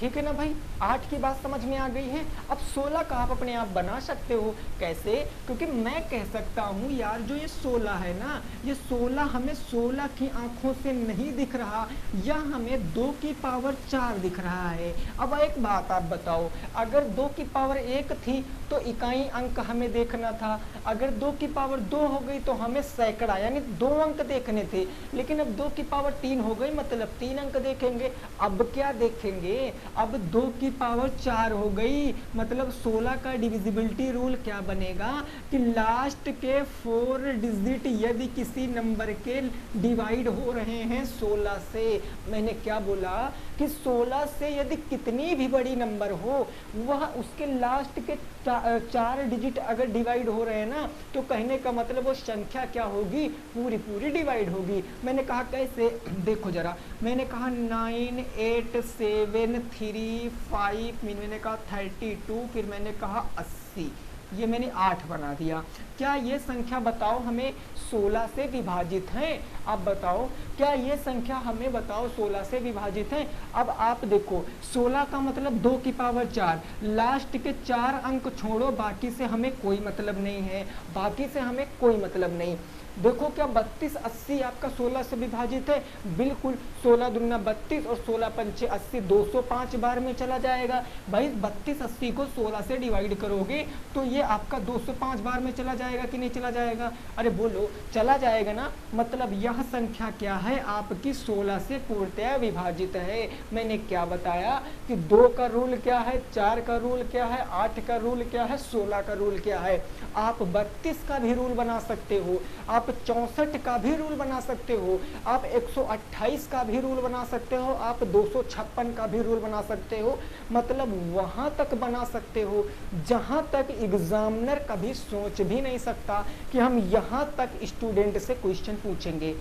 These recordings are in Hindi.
ठीक है ना भाई, 8 की बात समझ में आ गई है। अब 16 का आप अपने आप बना सकते हो। कैसे? क्योंकि मैं कह सकता हूँ यार जो ये 16 है ना, ये 16 हमें 16 की आंखों से नहीं दिख रहा, यह हमें 2 की पावर 4 दिख रहा है। अब एक बात आप बताओ, अगर 2 की पावर 1 थी तो इकाई अंक हमें देखना था, अगर 2 की पावर 2 हो गई तो हमें सैकड़ा यानी 2 अंक देखने थे, लेकिन अब 2 की पावर 3 हो गई मतलब 3 अंक देखेंगे। अब क्या देखेंगे? अब 2 की पावर 4 हो गई मतलब 16 का डिविजिबिलिटी रूल क्या बनेगा कि लास्ट के 4 डिजिट यदि किसी नंबर के डिवाइड हो रहे हैं 16 से, मैंने क्या बोला कि 16 से यदि कितनी भी बड़ी नंबर हो वह उसके लास्ट के 4 डिजिट अगर डिवाइड हो रहे हैं ना, तो कहने का मतलब वो संख्या क्या होगी, पूरी पूरी डिवाइड होगी। मैंने कहा कैसे? देखो जरा, मैंने कहा 9 8 7 3 5, मैंने कहा 32, फिर मैंने कहा 80, ये मैंने 8 बना दिया। क्या ये संख्या बताओ हमें 16 से विभाजित है? आप बताओ, क्या ये संख्या हमें बताओ 16 से विभाजित है? अब आप देखो 16 का मतलब 2 की पावर 4, लास्ट के 4 अंक छोड़ो, बाकी से हमें कोई मतलब नहीं है, बाकी से हमें कोई मतलब नहीं। देखो क्या 32 80 आपका 16 से विभाजित है? बिल्कुल, 16 दूना 32 और 16 पंचे 80, 205 बार में चला जाएगा। भाई 32 80 को 16 से डिवाइड करोगे तो ये आपका 205 बार में चला जाएगा कि नहीं चला जाएगा? अरे बोलो, चला जाएगा ना। मतलब यह संख्या क्या है आपकी 16 से पूर्णतया विभाजित है। मैंने क्या बताया कि 2 का रूल क्या है, 4 का रूल क्या है, 8 का रूल क्या है, 16 का रूल क्या है। आप 32 का भी रूल बना सकते हो, आप 64 का भी रूल बना सकते हो, आप 128 का भी रूल बना सकते हो, आप 256 का भी रूल बना सकते हो। मतलब वहां तक बना सकते हो जहां तक एग्जामिनर कभी सोच भी नहीं सकता कि हम यहां तक स्टूडेंट से क्वेश्चन पूछेंगे।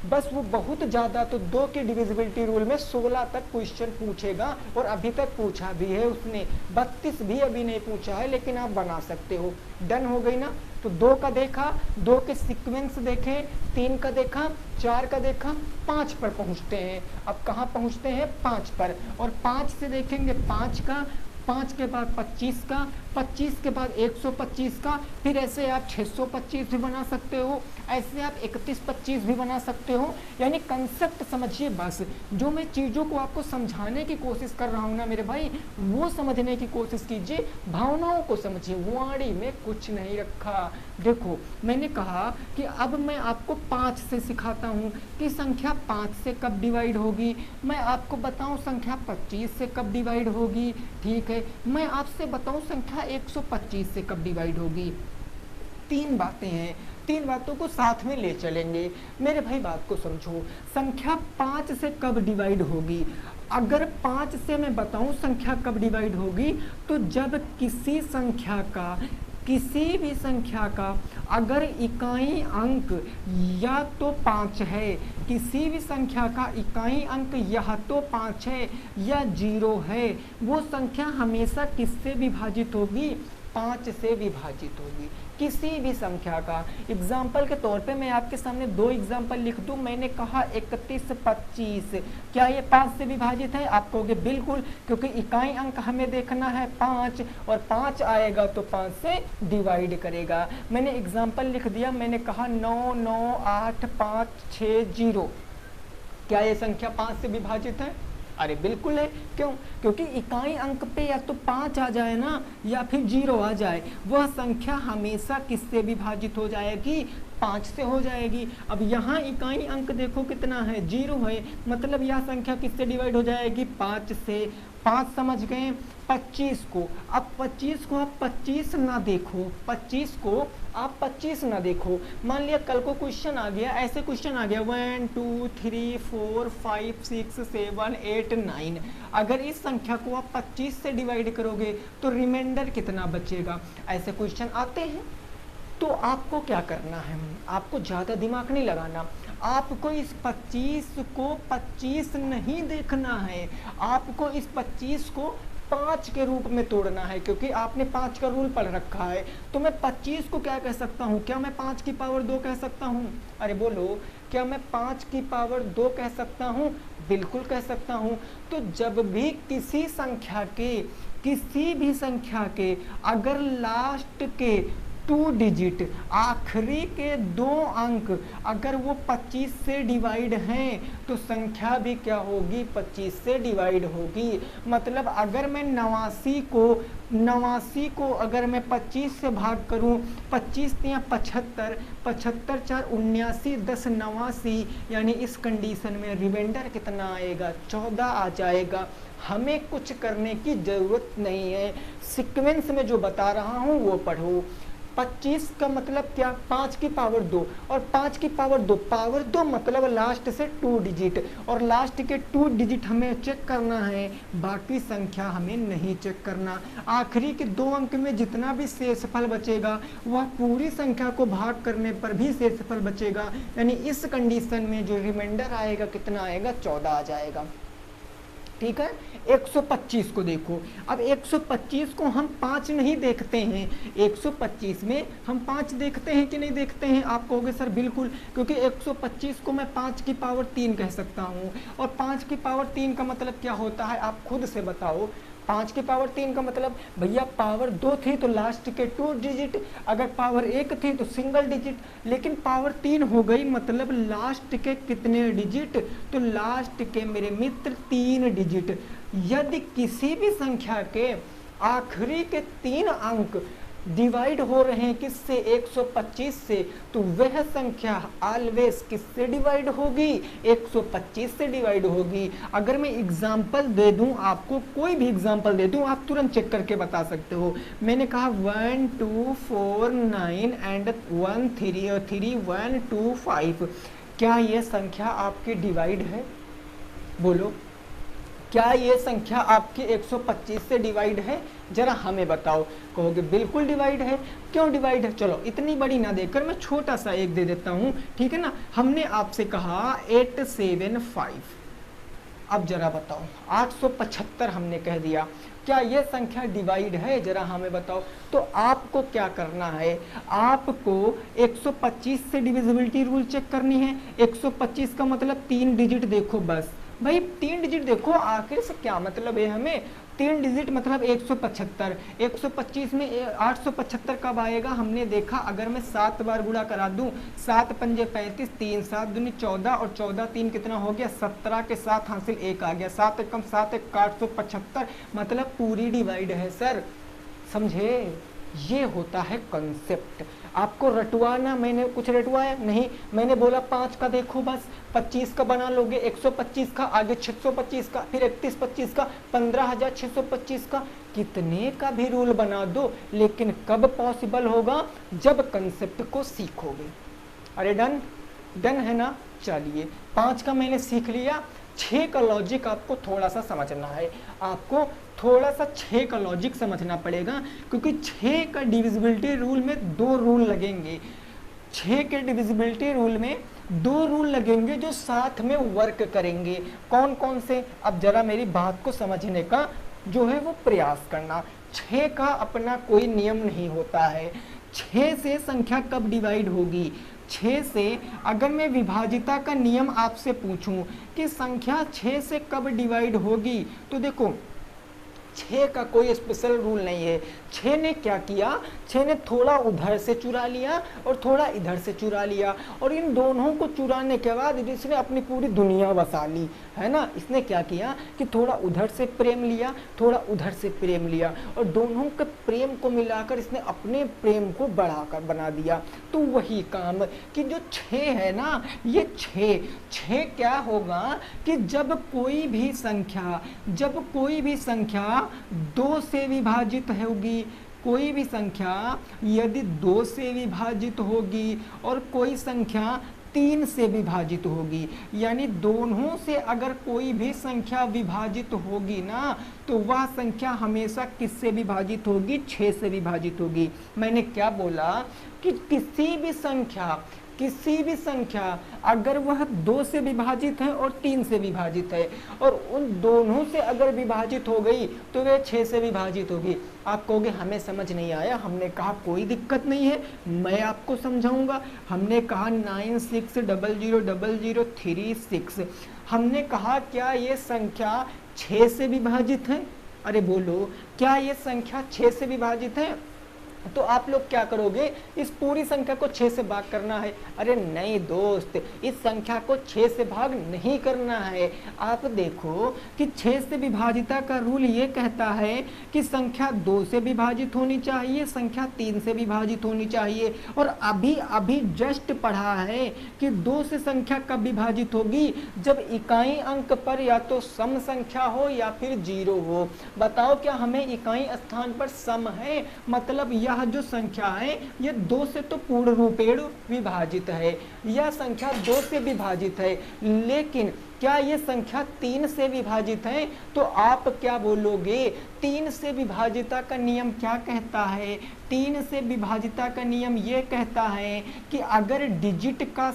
बस वो बहुत ज़्यादा तो 2 के डिविजिबिलिटी रूल में 16 तक क्वेश्चन पूछेगा, और अभी तक पूछा भी है उसने, 32 भी अभी नहीं पूछा है, लेकिन आप बना सकते हो। डन हो गई ना? तो 2 का देखा, 2 के सीक्वेंस देखे, 3 का देखा, 4 का देखा, 5 पर पहुंचते हैं। अब कहाँ पहुंचते हैं? 5 पर, और 5 से देखेंगे 5 का, 5 के बाद 25 का, 25 के बाद 125 का, फिर ऐसे आप 625 भी बना सकते हो, ऐसे आप 3125 भी बना सकते हो। यानी कंसेप्ट समझिए बस, जो मैं चीज़ों को आपको समझाने की कोशिश कर रहा हूँ ना मेरे भाई, वो समझने की कोशिश कीजिए, भावनाओं को समझिए, वाणी में कुछ नहीं रखा। देखो मैंने कहा कि अब मैं आपको 5 से सिखाता हूँ कि संख्या 5 से कब डिवाइड होगी, मैं आपको बताऊँ संख्या 25 से कब डिवाइड होगी, ठीक है, मैं आपसे बताऊँ संख्या 125 से कब डिवाइड होगी। 3 बातें हैं, 3 बातों को साथ में ले चलेंगे। मेरे भाई बात को समझो, संख्या 5 से कब डिवाइड होगी? अगर 5 से मैं बताऊं संख्या कब डिवाइड होगी, तो जब किसी भी संख्या का अगर इकाई अंक या तो 5 है, किसी भी संख्या का इकाई अंक या तो 5 है या 0 है, वो संख्या हमेशा किससे विभाजित होगी? 5 से विभाजित होगी। किसी भी संख्या का। एग्जाम्पल के तौर पे मैं आपके सामने 2 एग्जाम्पल लिख दूं। मैंने कहा 31 25, क्या ये 5 से विभाजित है? आप कहोगे बिल्कुल, क्योंकि इकाई अंक हमें देखना है 5, और 5 आएगा तो 5 से डिवाइड करेगा। मैंने एग्जाम्पल लिख दिया, मैंने कहा 9 9 8 5 6 0, क्या ये संख्या 5 से विभाजित है? अरे बिल्कुल है। क्यों? क्योंकि इकाई अंक पे या तो 5 आ जाए ना, या फिर 0 आ जाए, वह संख्या हमेशा किससे विभाजित हो जाएगी? 5 से हो जाएगी। अब यहाँ इकाई अंक देखो कितना है? 0 है, मतलब यह संख्या किससे डिवाइड हो जाएगी? 5 से। 5 समझ गए। 25 को, अब 25 को आप 25 ना देखो, 25 को आप 25 ना देखो। मान लिया कल को क्वेश्चन आ गया, ऐसे क्वेश्चन आ गया 1 2 3 4 5 6 7 8 9, अगर इस संख्या को आप 25 से डिवाइड करोगे तो रिमाइंडर कितना बचेगा? ऐसे क्वेश्चन आते हैं। तो आपको क्या करना है? आपको ज़्यादा दिमाग नहीं लगाना, आपको इस 25 को 25 नहीं देखना है, आपको इस 25 को 5 के रूप में तोड़ना है, क्योंकि आपने 5 का रूल पढ़ रखा है। तो मैं 25 को क्या कह सकता हूँ? क्या मैं 5 की पावर 2 कह सकता हूँ? अरे बोलो, क्या मैं 5 की पावर 2 कह सकता हूँ? बिल्कुल कह सकता हूँ। तो जब भी किसी भी संख्या के अगर लास्ट के 2 डिजिट, आखिरी के 2 अंक अगर वो 25 से डिवाइड हैं तो संख्या भी क्या होगी, 25 से डिवाइड होगी। मतलब अगर मैं 89 को अगर मैं 25 से भाग करूं, 25 या 75, 75 4 79, 10 89, यानी इस कंडीशन में रिमाइंडर कितना आएगा, 14 आ जाएगा। हमें कुछ करने की ज़रूरत नहीं है, सीक्वेंस में जो बता रहा हूँ वो पढ़ो। 25 का मतलब क्या, 5 की पावर 2, और 5 की पावर 2 मतलब लास्ट से 2 डिजिट, और लास्ट के 2 डिजिट हमें चेक करना है, बाकी संख्या हमें नहीं चेक करना। आखिरी के 2 अंक में जितना भी शेषफल बचेगा वह पूरी संख्या को भाग करने पर भी शेषफल बचेगा, यानी इस कंडीशन में जो रिमाइंडर आएगा कितना आएगा, 14 आ जाएगा। ठीक है। 125 को देखो, अब 125 को हम 5 नहीं देखते हैं, 125 में हम 5 देखते हैं कि नहीं देखते हैं, आप कहोगे सर बिल्कुल, क्योंकि 125 को मैं 5 की पावर 3 कह सकता हूँ, और 5 की पावर 3 का मतलब क्या होता है आप खुद से बताओ। 5 की पावर 3 का मतलब भैया पावर 2 थी तो लास्ट के 2 डिजिट, अगर पावर 1 थी तो सिंगल डिजिट, लेकिन पावर 3 हो गई मतलब लास्ट के कितने डिजिट, तो लास्ट के मेरे मित्र 3 डिजिट। यदि किसी भी संख्या के आखिरी के 3 अंक डिवाइड हो रहे हैं किससे, 125 से, तो वह संख्या ऑलवेज किससे डिवाइड होगी, 125 से डिवाइड होगी। अगर मैं एग्जांपल दे दूं आपको, कोई भी एग्जांपल दे दूं, आप तुरंत चेक करके बता सकते हो। मैंने कहा 1 2 4 9 एंड 1 3 1 2 5, क्या यह संख्या आपकी डिवाइड है, बोलो क्या ये संख्या आपकी 125 से डिवाइड है, जरा हमें बताओ। कहोगे बिल्कुल डिवाइड है। क्यों डिवाइड है, चलो इतनी बड़ी ना देकर मैं छोटा सा एक दे देता हूं, ठीक है ना। हमने आपसे कहा 875, अब जरा बताओ 875 हमने कह दिया, क्या यह संख्या डिवाइड है, जरा हमें बताओ। तो आपको क्या करना है, आपको 125 से डिविजिबिलिटी रूल चेक करनी है। 125 का मतलब 3 डिजिट देखो, बस भाई 3 डिजिट देखो, आखिर से क्या मतलब है हमें, 3 डिजिट मतलब 175। 125 में 875 कब आएगा, हमने देखा अगर मैं 7 बार गुणा करा दूं, 7 पंजे 35, 3 7 दूनी 14, और 14 3 कितना हो गया, 17 के साथ हासिल 1 आ गया, 7 एकम 7 एक 875, मतलब पूरी डिवाइड है सर, समझे। ये होता है कंसेप्ट। आपको रटवाना, मैंने कुछ रटवाया नहीं, मैंने बोला 5 का देखो बस, 25 का बना लोगे, 125 का, आगे 625 का, फिर 3125 का, 15625 का, कितने का भी रूल बना दो, लेकिन कब पॉसिबल होगा, जब कंसेप्ट को सीखोगे। अरे डन डन है ना। चलिए 5 का मैंने सीख लिया, 6 का लॉजिक आपको थोड़ा सा समझना है, आपको थोड़ा सा 6 का लॉजिक समझना पड़ेगा, क्योंकि 6 का डिविजिबिलिटी रूल में 2 रूल लगेंगे। 6 के डिविजिबिलिटी रूल में 2 रूल लगेंगे जो साथ में वर्क करेंगे। कौन कौन से, अब जरा मेरी बात को समझने का जो है वो प्रयास करना। 6 का अपना कोई नियम नहीं होता है। 6 से संख्या कब डिवाइड होगी, 6 से अगर मैं विभाजिता का नियम आपसे पूछूं कि संख्या 6 से कब डिवाइड होगी, तो देखो 6 का कोई स्पेशल रूल नहीं है। 6 ने क्या किया, 6 ने थोड़ा उधर से चुरा लिया और थोड़ा इधर से चुरा लिया, और इन दोनों को चुराने के बाद इसने अपनी पूरी दुनिया बसा ली, है ना। इसने क्या किया कि थोड़ा उधर से प्रेम लिया, थोड़ा उधर से प्रेम लिया, और दोनों के प्रेम को मिलाकर इसने अपने प्रेम को बढ़ाकर बना दिया। तो वही काम कि जो 6 है ना, ये 6 क्या होगा कि जब कोई भी संख्या 2 से विभाजित होगी, कोई भी संख्या यदि 2 से विभाजित होगी और कोई संख्या 3 से विभाजित होगी, यानी दोनों से अगर कोई भी संख्या विभाजित होगी ना, तो वह संख्या हमेशा किससे विभाजित होगी, 6 से विभाजित होगी। मैंने क्या बोला कि किसी भी संख्या अगर वह 2 से विभाजित है और 3 से विभाजित है, और उन दोनों से अगर विभाजित हो गई तो वह 6 से विभाजित होगी। आप कहोगे हमें समझ नहीं आया, हमने कहा कोई दिक्कत नहीं है, मैं आपको समझाऊंगा। हमने कहा 96000036, हमने कहा क्या ये संख्या 6 से विभाजित है? अरे बोलो, क्या ये संख्या 6 से विभाजित है? तो आप लोग क्या करोगे, इस पूरी संख्या को 6 से भाग करना है। अरे नहीं दोस्त, इस संख्या को 6 से भाग नहीं करना है। आप देखो कि 6 से विभाजिता का रूल ये कहता है कि संख्या 2 से विभाजित होनी चाहिए, संख्या 3 से विभाजित होनी चाहिए। और अभी अभी जस्ट पढ़ा है कि 2 से संख्या कब विभाजित होगी, जब इकाई अंक पर या तो सम संख्या हो या फिर 0 हो। बताओ क्या हमें इकाई स्थान पर सम है, मतलब यह जो संख्या है ये 2 से तो पूर्ण रूपेण विभाजित है, यह संख्या 2 से विभाजित है। लेकिन क्या ये संख्या 3 से विभाजित है? तो आप क्या बोलोगे, 3 से विभाजिता का नियम क्या कहता है? 3 से विभाजिता का नियम ये कहता है कि अगर डिजिट का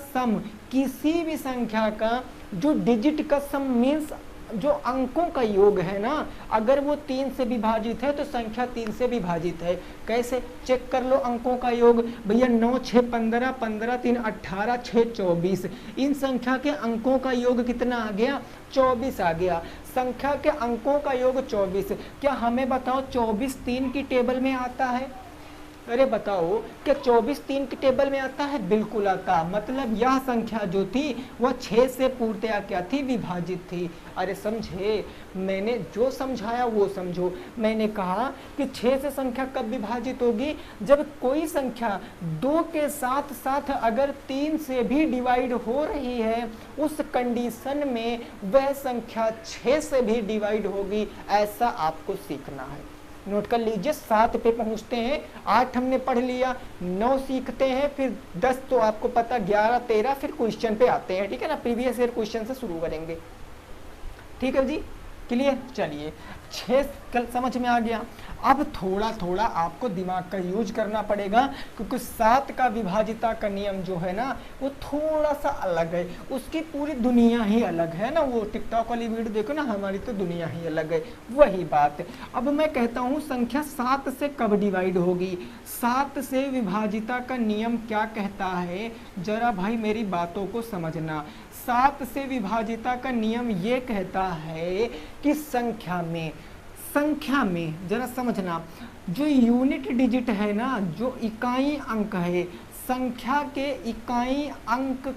सम किसी भी संख्या का, जो डिजिट का सम मीन्स जो अंकों का योग है ना, अगर वो 3 से विभाजित है तो संख्या 3 से विभाजित है। कैसे? चेक कर लो अंकों का योग भैया, 9 6 15, 15 3 18, 6 24। इन संख्या के अंकों का योग कितना आ गया? 24 आ गया। संख्या के अंकों का योग 24। क्या हमें बताओ 24 3 की टेबल में आता है? अरे बताओ क्या 24 3 की टेबल में आता है? बिल्कुल आता। मतलब यह संख्या जो थी वह 6 से पूर्णतया क्या थी? विभाजित थी। अरे समझे, मैंने जो समझाया वो समझो। मैंने कहा कि 6 से संख्या कब विभाजित होगी, जब कोई संख्या 2 के साथ साथ अगर 3 से भी डिवाइड हो रही है, उस कंडीशन में वह संख्या 6 से भी डिवाइड होगी। ऐसा आपको सीखना है। नोट कर लीजिए, 7 पे पहुंचते हैं, 8 हमने पढ़ लिया, 9 सीखते हैं, फिर 10 तो आपको पता, 11 13 फिर क्वेश्चन पे आते हैं। ठीक है ना, प्रीवियस ईयर क्वेश्चन से शुरू करेंगे। ठीक है जी, क्लियर? चलिए 6 कल समझ में आ गया। अब थोड़ा थोड़ा आपको दिमाग का यूज करना पड़ेगा, क्योंकि 7 का विभाजिता का नियम जो है ना वो थोड़ा सा अलग है, उसकी पूरी दुनिया ही अलग है ना। वो टिकटॉक वाली वीडियो देखो ना, हमारी तो दुनिया ही अलग है, वही बात है। अब मैं कहता हूँ संख्या 7 से कब डिवाइड होगी, 7 से विभाजिता का नियम क्या कहता है, जरा भाई मेरी बातों को समझना। 7 से विभाजिता का नियम ये कहता है कि संख्या में जरा समझना, जो यूनिट डिजिट है ना, जो इकाई अंक है, संख्या के इकाई अंक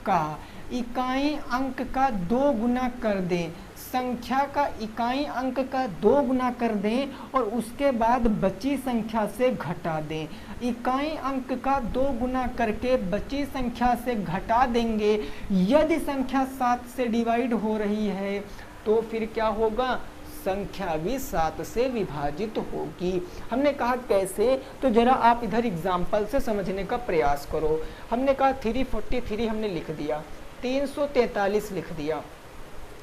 का 2 गुना कर दें, संख्या का इकाई अंक का 2 गुना कर दें और उसके बाद बची संख्या से घटा दें। इकाई अंक का 2 गुना करके बची संख्या से घटा देंगे। यदि संख्या 7 से डिवाइड हो रही है तो फिर क्या होगा, संख्या भी 7 से विभाजित होगी। हमने कहा कैसे, तो जरा आप इधर एग्जाम्पल से समझने का प्रयास करो। हमने कहा 343 हमने लिख दिया, 343 लिख दिया।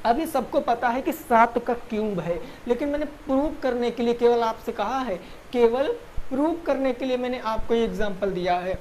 अभी सबको पता है कि 7 का क्यूब है, लेकिन मैंने प्रूव करने के लिए केवल आपसे कहा है, केवल प्रूव करने के लिए मैंने आपको ये एग्जाम्पल दिया है।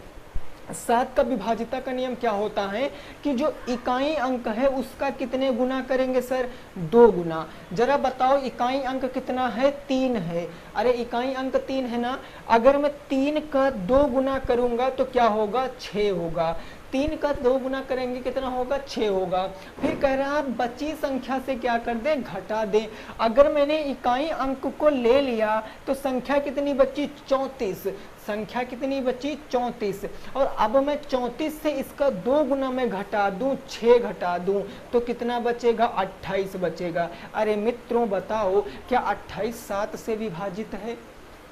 7 का विभाजिता का नियम क्या होता है कि जो इकाई अंक है उसका कितने गुना करेंगे सर, 2 गुना। जरा बताओ इकाई अंक कितना है, 3 है। अरे इकाई अंक 3 है ना, अगर मैं 3 का 2 गुना करूंगा तो क्या होगा, 6 होगा। 3 का 2 गुना करेंगे कितना होगा, 6 होगा। फिर कह रहा है बची संख्या से क्या कर दें, घटा दें। अगर मैंने इकाई अंक को ले लिया तो संख्या कितनी बची, 34। संख्या कितनी बची, 34। और अब मैं 34 से इसका 2 गुना मैं घटा दूं, 6 घटा दूं, तो कितना बचेगा, 28 बचेगा। अरे मित्रों बताओ क्या 28 7 से विभाजित है?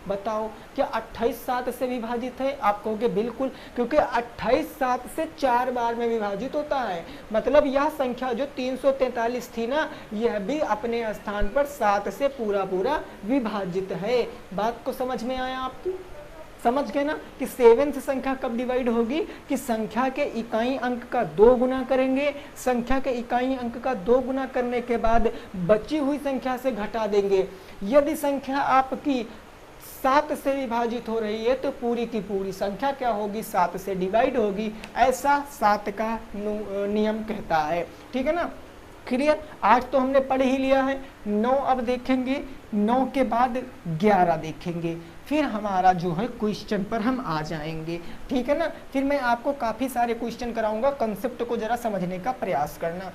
बताओ क्या 28 7 से विभाजित है? आप कहोगे बिल्कुल, क्योंकि 28 7 से 4 बार में विभाजित होता है। मतलब यह संख्या जो 343 थी ना, यह भी अपने स्थान पर 7 से पूरा विभाजित है। बात को समझ में आया आपकी? समझ गए ना कि 7th संख्या कब डिवाइड होगी, कि संख्या के इकाई अंक का 2 गुना करेंगे, संख्या के इकाई अंक का 2 गुना करने के बाद बची हुई संख्या से घटा देंगे। यदि संख्या आपकी 7 से विभाजित हो रही है तो पूरी की पूरी संख्या क्या होगी, 7 से डिवाइड होगी। ऐसा 7 का नियम कहता है। ठीक है ना, क्लियर? 8 तो हमने पढ़ ही लिया है, 9 अब देखेंगे, 9 के बाद 11 देखेंगे, फिर हमारा जो है क्वेश्चन पर हम आ जाएंगे, ठीक है ना। फिर मैं आपको काफ़ी सारे क्वेश्चन कराऊंगा, कंसेप्ट को ज़रा समझने का प्रयास करना,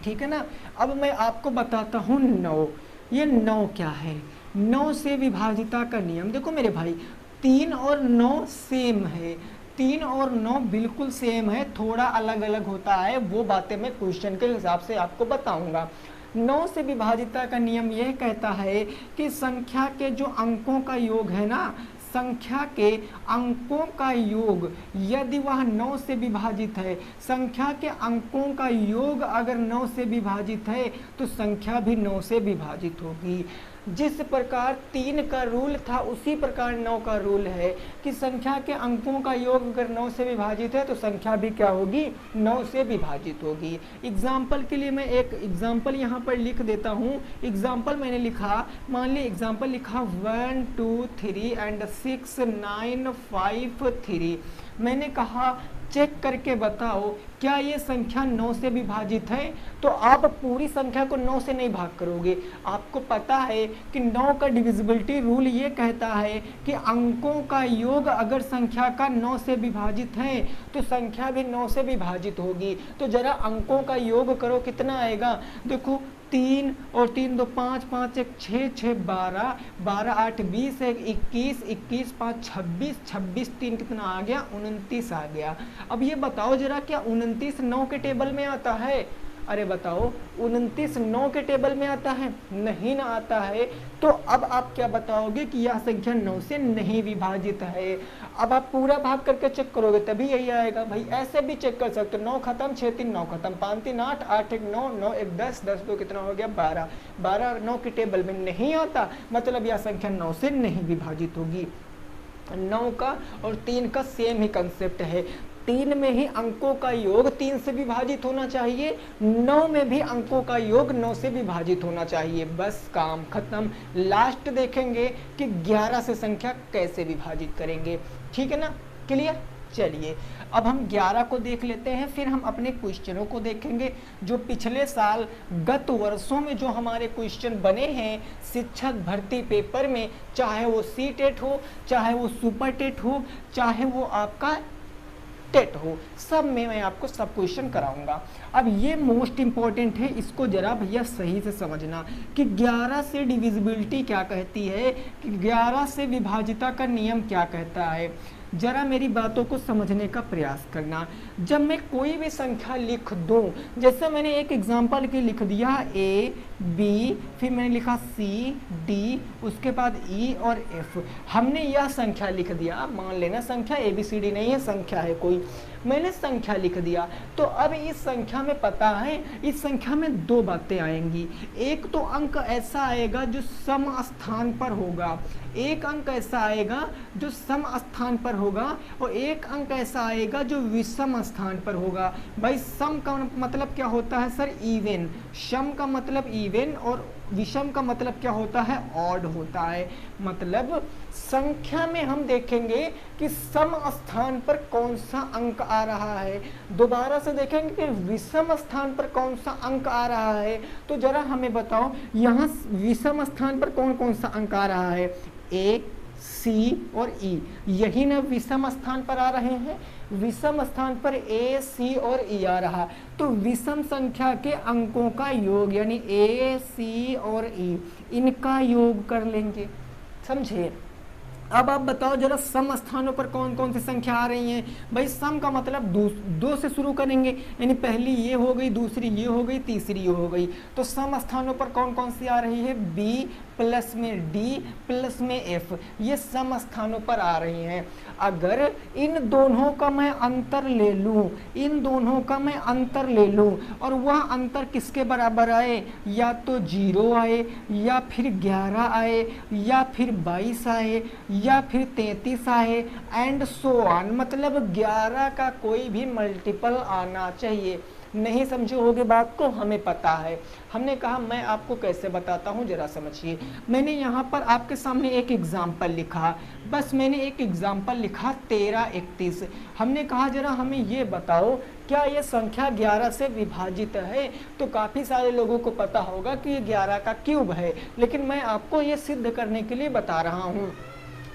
ठीक है ना। अब मैं आपको बताता हूँ 9। ये 9 क्या है? 9 से विभाजिता का नियम। देखो मेरे भाई, 3 और 9 सेम है, 3 और 9 बिल्कुल सेम है, थोड़ा अलग अलग होता है, वो बातें मैं क्वेश्चन के हिसाब से आपको बताऊंगा। 9 से विभाजिता का नियम यह कहता है कि संख्या के जो अंकों का योग है ना, संख्या के अंकों का योग यदि वह 9 से विभाजित है, संख्या के अंकों का योग अगर 9 से विभाजित है तो संख्या भी 9 से विभाजित होगी। जिस प्रकार 3 का रूल था उसी प्रकार 9 का रूल है कि संख्या के अंकों का योग अगर 9 से विभाजित है तो संख्या भी क्या होगी? 9 से विभाजित होगी। एग्जाम्पल के लिए मैं एक एग्जाम्पल यहाँ पर लिख देता हूँ। एग्जाम्पल मैंने लिखा, मान ली एग्जाम्पल लिखा 1 2 3 एंड 6 9 5 3। मैंने कहा चेक करके बताओ क्या ये संख्या 9 से विभाजित है? तो आप पूरी संख्या को 9 से नहीं भाग करोगे। आपको पता है कि 9 का डिविजिबिलिटी रूल ये कहता है कि अंकों का योग अगर संख्या का 9 से विभाजित है तो संख्या भी 9 से विभाजित होगी। तो जरा अंकों का योग करो, कितना आएगा? देखो 3 और 3 2 5 5 1 6 6 12 12 8 20 1 21 21 5 26 26 3 कितना आ गया? 29 आ गया। अब ये बताओ जरा, क्या 29 9 के टेबल में आता है? अरे बताओ, 29 9 के टेबल में आता है? नहीं ना आता है। तो अब आप क्या बताओगे कि यह संख्या 9 से नहीं विभाजित है। अब आप पूरा भाग करके चेक करोगे तभी यही आएगा। भाई ऐसे भी चेक कर सकते हो, 9 खत्म 6 3 9 खत्म 5 3 8 8 1 9 9 1 10 10 2 कितना हो गया? 12 12 9 के टेबल में नहीं आता, मतलब यह संख्या 9 से नहीं विभाजित होगी। 9 का और 3 का सेम ही कंसेप्ट है। 3 में ही अंकों का योग 3 से विभाजित होना चाहिए, 9 में भी अंकों का योग 9 से विभाजित होना चाहिए। बस काम खत्म। लास्ट देखेंगे कि 11 से संख्या कैसे विभाजित करेंगे, ठीक है ना। क्लियर? चलिए अब हम 11 को देख लेते हैं, फिर हम अपने क्वेश्चनों को देखेंगे जो पिछले साल गत वर्षों में जो हमारे क्वेश्चन बने हैं शिक्षक भर्ती पेपर में, चाहे वो सी-टेट हो, चाहे वो सुपर टेट हो, चाहे वो आपका टेट हो, सब में मैं आपको सब क्वेश्चन कराऊंगा। अब ये मोस्ट इंपॉर्टेंट है, इसको जरा भैया सही से समझना कि 11 से डिविजिबिलिटी क्या कहती है, कि 11 से विभाजिता का नियम क्या कहता है। जरा मेरी बातों को समझने का प्रयास करना। जब मैं कोई भी संख्या लिख दूं, जैसे मैंने एक एग्जांपल के लिख दिया A B, फिर मैंने लिखा C D, उसके बाद E और F, हमने यह संख्या लिख दिया। मान लेना संख्या ABCD नहीं है, संख्या है कोई, मैंने संख्या लिख दिया। तो अब इस संख्या में पता है, इस संख्या में दो बातें आएंगी। एक तो अंक ऐसा आएगा जो सम स्थान पर होगा, एक अंक ऐसा आएगा जो सम स्थान पर होगा, और एक अंक ऐसा आएगा जो विषम स्थान पर होगा। भाई सम का मतलब क्या होता है सर? इवन। सम का मतलब इवन और विषम का मतलब क्या होता है? ऑड होता है। मतलब संख्या में हम देखेंगे कि सम स्थान पर कौन सा अंक आ रहा है, दोबारा से देखेंगे कि विषम स्थान पर कौन सा अंक आ रहा है। तो जरा हमें बताओ यहाँ विषम स्थान पर कौन कौन सा अंक आ रहा है? A, C और E, यही ना विषम स्थान पर आ रहे हैं। विषम स्थान पर A, C और E आ रहा, तो विषम संख्या के अंकों का योग यानी A, C और E, इनका योग कर लेंगे। समझे? अब आप बताओ जरा सम स्थानों पर कौन कौन सी संख्या आ रही हैं। भाई सम का मतलब दो से शुरू करेंगे, यानी पहली ये हो गई, दूसरी ये हो गई, तीसरी ये हो गई। तो सम स्थानों पर कौन कौन सी आ रही है? B प्लस में D प्लस में F, ये सम स्थानों पर आ रही हैं। अगर इन दोनों का मैं अंतर ले लूं, इन दोनों का मैं अंतर ले लूं और वह अंतर किसके बराबर आए? या तो 0 आए, या फिर 11 आए, या फिर 22 आए, या फिर 33 आए, एंड सो ऑन। मतलब 11 का कोई भी मल्टीपल आना चाहिए। नहीं समझे होगे बात को? हमें पता है। हमने कहा मैं आपको कैसे बताता हूँ, जरा समझिए। मैंने यहाँ पर आपके सामने एक एग्जाम्पल लिखा, बस मैंने एक एग्जाम्पल लिखा 13 31। हमने कहा जरा हमें ये बताओ क्या ये संख्या 11 से विभाजित है? तो काफ़ी सारे लोगों को पता होगा कि ये 11 का क्यूब है, लेकिन मैं आपको ये सिद्ध करने के लिए बता रहा हूँ।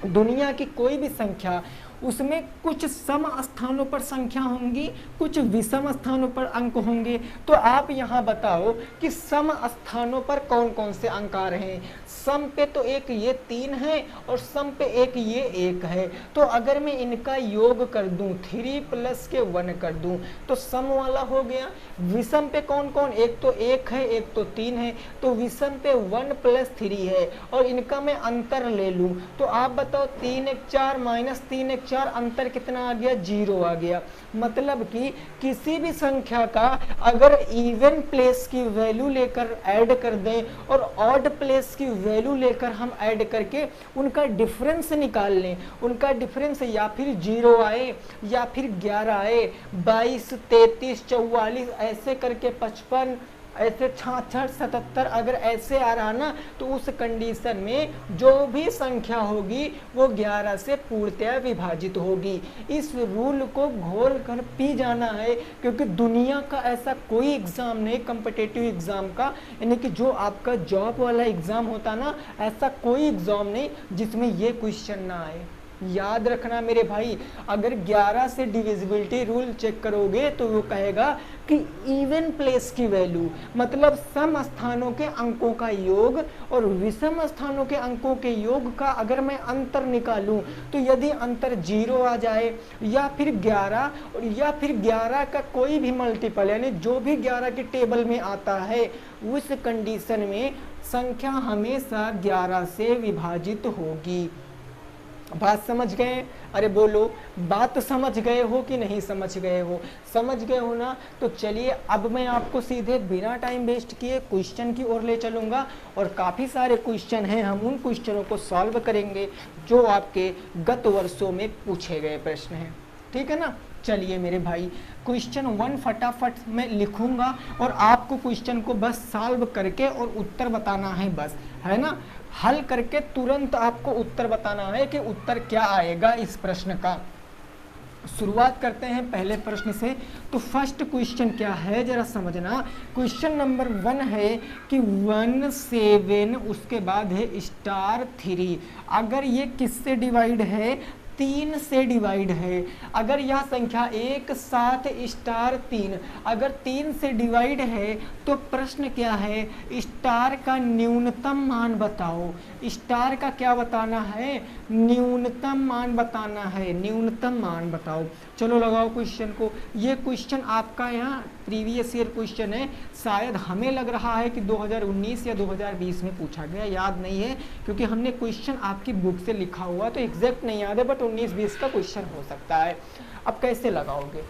दुनिया की कोई भी संख्या, उसमें कुछ सम स्थानों पर संख्या होंगी, कुछ विषम स्थानों पर अंक होंगे। तो आप यहाँ बताओ कि सम स्थानों पर कौन कौन से अंक आ रहे हैं। सम पे तो एक ये 3 है और सम पे एक ये 1 है। तो अगर मैं इनका योग कर दूं, 3 प्लस के 1 कर दूं, तो सम वाला हो गया। विषम पे कौन कौन, एक तो 1 है, एक तो 3 है, तो विषम पे 1 प्लस 3 है और इनका मैं अंतर ले लूं, तो आप बताओ 3 1 4 माइनस 3 1 4, अंतर कितना आ गया, 0 आ गया। मतलब कि किसी भी संख्या का अगर इवन प्लेस की वैल्यू लेकर ऐड कर दें और ऑड प्लेस की वैल्यू लेकर हम ऐड करके उनका डिफरेंस निकाल लें, उनका डिफरेंस या फिर 0 आए या फिर 11 आए, 22 33 44 ऐसे करके 55 ऐसे 66 77 अगर ऐसे आ रहा ना, तो उस कंडीशन में जो भी संख्या होगी वो 11 से पूर्णतया विभाजित होगी। इस रूल को घोल कर पी जाना है, क्योंकि दुनिया का ऐसा कोई एग्जाम नहीं, कॉम्पिटिटिव एग्जाम का, यानी कि जो आपका जॉब वाला एग्जाम होता ना, ऐसा कोई एग्जाम नहीं जिसमें ये क्वेश्चन ना आए। याद रखना मेरे भाई, अगर 11 से डिविजिबिलिटी रूल चेक करोगे तो वो कहेगा कि इवन प्लेस की वैल्यू, मतलब सम स्थानों के अंकों का योग और विषम स्थानों के अंकों के योग का अगर मैं अंतर निकालूं, तो यदि अंतर 0 आ जाए या फिर 11 और या फिर 11 का कोई भी मल्टीपल, यानी जो भी 11 के टेबल में आता है, उस कंडीशन में संख्या हमेशा 11 से विभाजित होगी। बात समझ गए? अरे बोलो, बात समझ गए हो कि नहीं समझ गए हो? समझ गए हो ना? तो चलिए अब मैं आपको सीधे बिना टाइम वेस्ट किए क्वेश्चन की ओर ले चलूंगा और काफ़ी सारे क्वेश्चन हैं, हम उन क्वेश्चनों को सॉल्व करेंगे जो आपके गत वर्षों में पूछे गए प्रश्न हैं। ठीक है ना? चलिए मेरे भाई, क्वेश्चन 1 फटाफट मैं लिखूंगा और आपको क्वेश्चन को बस सॉल्व करके और उत्तर बताना है, बस, है ना? हल करके तुरंत आपको उत्तर बताना है कि उत्तर क्या आएगा इस प्रश्न का। शुरुआत करते हैं पहले प्रश्न से। तो फर्स्ट क्वेश्चन क्या है जरा समझना। क्वेश्चन नंबर 1 है कि 1 7 उसके बाद है *3। अगर ये किससे डिवाइड है, 3 से डिवाइड है। अगर यह संख्या 1 7 *3 अगर 3 से डिवाइड है तो प्रश्न क्या है, स्टार का न्यूनतम मान बताओ। स्टार का क्या बताना है, न्यूनतम मान बताना है, न्यूनतम मान बताओ। चलो लगाओ क्वेश्चन को। ये क्वेश्चन आपका यहाँ प्रीवियस ईयर क्वेश्चन है, शायद हमें लग रहा है कि 2019 या 2020 में पूछा गया, याद नहीं है क्योंकि हमने क्वेश्चन आपकी बुक से लिखा हुआ तो एग्जैक्ट नहीं याद है, बट 19-20 का क्वेश्चन हो सकता है। अब कैसे लगाओगे?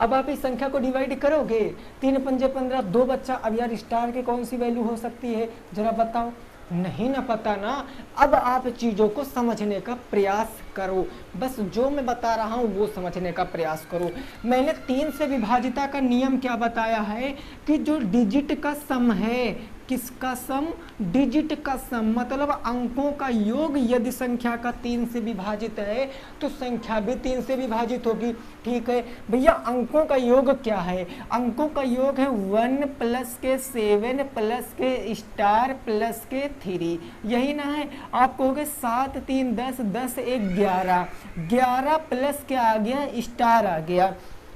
अब आप इस संख्या को डिवाइड करोगे, 3 पंजे 15, 2 बच्चा। अब यार स्टार की कौन सी वैल्यू हो सकती है जरा बताओ? नहीं ना पता ना। अब आप चीज़ों को समझने का प्रयास करो, बस जो मैं बता रहा हूँ वो समझने का प्रयास करो। मैंने 3 से विभाजिता का नियम क्या बताया है कि जो डिजिट का सम है, किसका सम, डिजिट का सम, मतलब अंकों का योग यदि संख्या का 3 से विभाजित है तो संख्या भी 3 से विभाजित होगी। ठीक है भैया, अंकों का योग क्या है? अंकों का योग है 1 प्लस के 7 प्लस के स्टार प्लस के 3, यही ना है? आप कहोगे 7 3 10 10 1 11, 11 प्लस क्या आ गया, स्टार आ गया।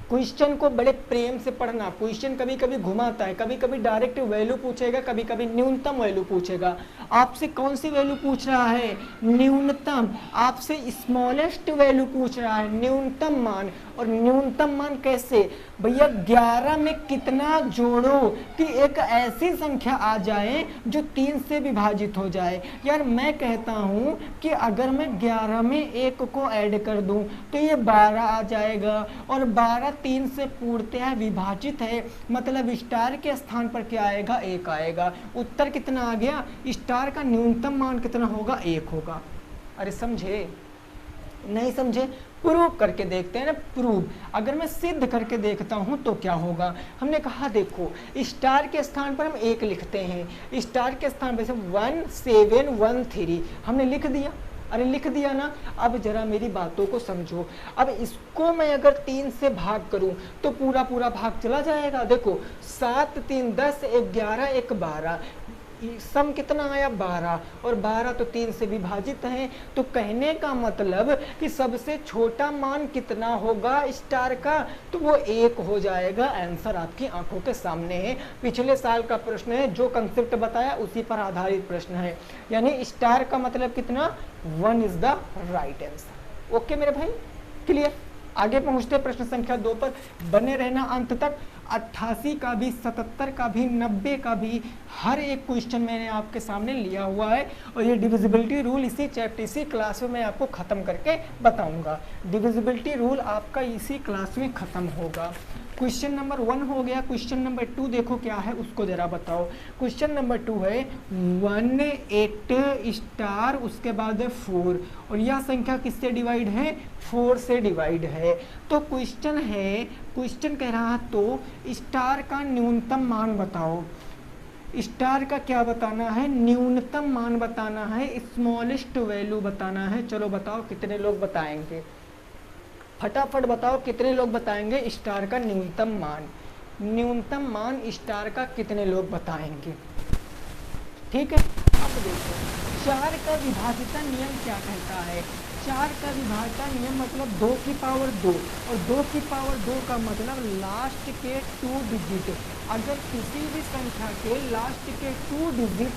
क्वेश्चन को बड़े प्रेम से पढ़ना। क्वेश्चन कभी कभी घुमाता है, कभी कभी डायरेक्ट वैल्यू पूछेगा, कभी कभी न्यूनतम वैल्यू पूछेगा। आपसे कौन सी वैल्यू पूछ रहा है, न्यूनतम। आपसे स्मॉलेस्ट वैल्यू पूछ रहा है, न्यूनतम मान। और न्यूनतम मान कैसे भैया, 11 में कितना जोड़ो कि एक ऐसी संख्या आ जाए जो 3 से विभाजित हो जाए। यार मैं कहता हूँ कि अगर मैं 11 में 1 को ऐड कर दूं तो ये 12 आ जाएगा, और 12 3 से पूर्णतः विभाजित है, मतलब स्टार के स्थान पर क्या आएगा, 1 आएगा। उत्तर कितना आ गया, स्टार का न्यूनतम मान कितना होगा, 1 होगा। अरे समझे नहीं समझे? प्रूव करके देखते हैं ना, प्रूव। अगर मैं सिद्ध करके देखता हूं तो क्या होगा। हमने कहा देखो, स्टार के स्थान पर हम 1 लिखते हैं, स्टार के स्थान पर 1 7 1 3 हमने लिख दिया। अरे लिख दिया ना। अब जरा मेरी बातों को समझो। अब इसको मैं अगर 3 से भाग करूं तो पूरा पूरा भाग चला जाएगा। देखो 7 3 10 1 11 1 12, सम कितना आया 12, और 12 तो 3 से विभाजित है। तो कहने का मतलब कि सबसे छोटा मान कितना होगा स्टार का, तो वो 1 हो जाएगा। आंसर आपकी आंखों के सामने है, पिछले साल का प्रश्न है, जो कंसेप्ट बताया उसी पर आधारित प्रश्न है। यानी स्टार का मतलब कितना, 1 is the right answer. Okay मेरे भाई, क्लियर। आगे पहुंचते प्रश्न संख्या 2 पर, बने रहना अंत तक। 88 का भी, 77 का भी, 90 का भी हर एक क्वेश्चन मैंने आपके सामने लिया हुआ है, और ये डिविजिबिलिटी रूल इसी चैप्टर, इसी क्लास में मैं आपको खत्म करके बताऊंगा। डिविजिबिलिटी रूल आपका इसी क्लास में खत्म होगा। क्वेश्चन नंबर 1 हो गया। क्वेश्चन नंबर 2 देखो क्या है, उसको जरा बताओ। क्वेश्चन नंबर 2 है 18 स्टार, उसके बाद है 4, और यह संख्या किससे डिवाइड है, 4 से डिवाइड है। तो क्वेश्चन है, क्वेश्चन कह रहा तो स्टार का न्यूनतम मान बताओ। स्टार का क्या बताना है, न्यूनतम मान बताना है, स्मॉलेस्ट वैल्यू बताना है। चलो बताओ कितने लोग बताएंगे, फटाफट बताओ कितने लोग बताएंगे स्टार का न्यूनतम मान। न्यूनतम मान स्टार का कितने लोग बताएंगे, ठीक है। अब देखो 4 का विभाजिता नियम क्या कहता है। 4 का विभाजिता नियम मतलब 2 की पावर 2, और 2 की पावर 2 का मतलब लास्ट के 2 डिजिट। अगर किसी भी संख्या के लास्ट के 2 डिजिट